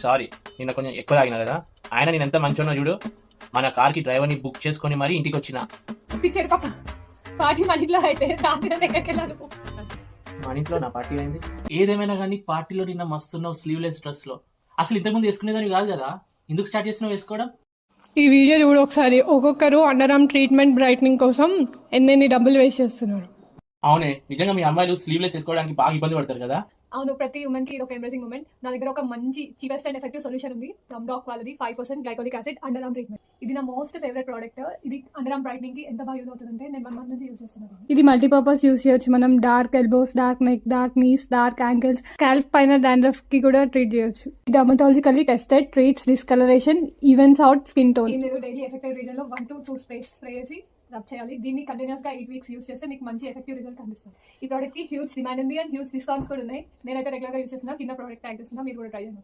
Sorry, నిన్న కొంచెం ఎక్కువ తాగినా కదా. ఆయన నేను ఎంత మంచిగా చూడు, మన కార్కి డ్రైవర్ని బుక్ చేసుకొని మరీ ఇంటికి వచ్చిన. పిచ్చాడు పాప. పార్టీ మన ఇంట్లో అయితే రాత్రి ఎక్కడికి వెళ్ళాలి? మన ఇంట్లో నా పార్టీ అయింది. ఏదేమైనా కానీ పార్టీలో నిన్న మస్తున్నావు స్లీవ్లెస్ డ్రెస్ లో. అసలు ఇంతకుముందు వేసుకునేదాన్ని కాదు కదా, ఎందుకు స్టార్ట్ చేసినావు వేసుకోవడం? ఈ వీడియో చూడు ఒకసారి. ఒక్కొక్కరు అండర్ ఆర్మ్ ట్రీట్మెంట్ బ్రైట్నింగ్ కోసం ఎన్నెన్ని డబ్బులు వేస్ట్ చేస్తున్నారు. అవునే, నిజంగా మీ అమ్మాయిలు స్లీవ్లెస్ వేసుకోవడానికి బాగా ఇబ్బంది పడతారు కదా. అవును, ప్రతి ఉమెన్ కి ఇది ఒక ఎంబ్రేసింగ్ మూమెంట్. నా దగ్గర ఒక మంచి చీపెస్ట్ అండ్ ఎఫెక్టివ్ సొల్యూషన్ ఉంది. రమ్డాక్ వాళ్ళది 5% glycolic acid under arm treatment. ఇది నా మోస్ట్ ఫేవరెట్ ప్రోడక్ట్. ఇది అండర్ ఆర్మ్ బ్రైట్నింగ్ కి ఎంత బాగా యూజ్ అవుతుందంటే నేను 1 month నుంచి యూజ్ చేస్తున్నాను. ఇది మల్టీపర్పస్ యూజ్ చేయొచ్చు. మనం dark elbows, dark neck, dark knees, dark ankles, scalp పైన డాండ్రఫ్ కి కూడా ట్రీట్ చేయొచ్చు. Dermatologically tested, treats discolouration, evens out skin tone. మీరు డైలీ ఎఫెక్టెడ్ రీజన్ లో 1 to 2 స్ప్రే చేసి రబ్ చేయాలి. దీన్ని కంటిన్యూస్ గా 8 weeks యూజ్ చేస్తే మీకు మంచి ఎఫెక్టివ్ రిజల్ట్ కనిపిస్తుంది. ఈ ప్రోడక్ట్ కి హ్యూజ్ డిమాండ్ ఉంది అండ్ హ్యూజ్ డిస్కౌంట్స్ కూడా ఉన్నాయి. నేనైతే రెగ్యులర్ గా యూజ్ చేస్తున్నా. కింద ప్రోడక్ట్ ట్యాగ్ చేస్తున్నా, మీరు కూడా ట్రై చేయండి.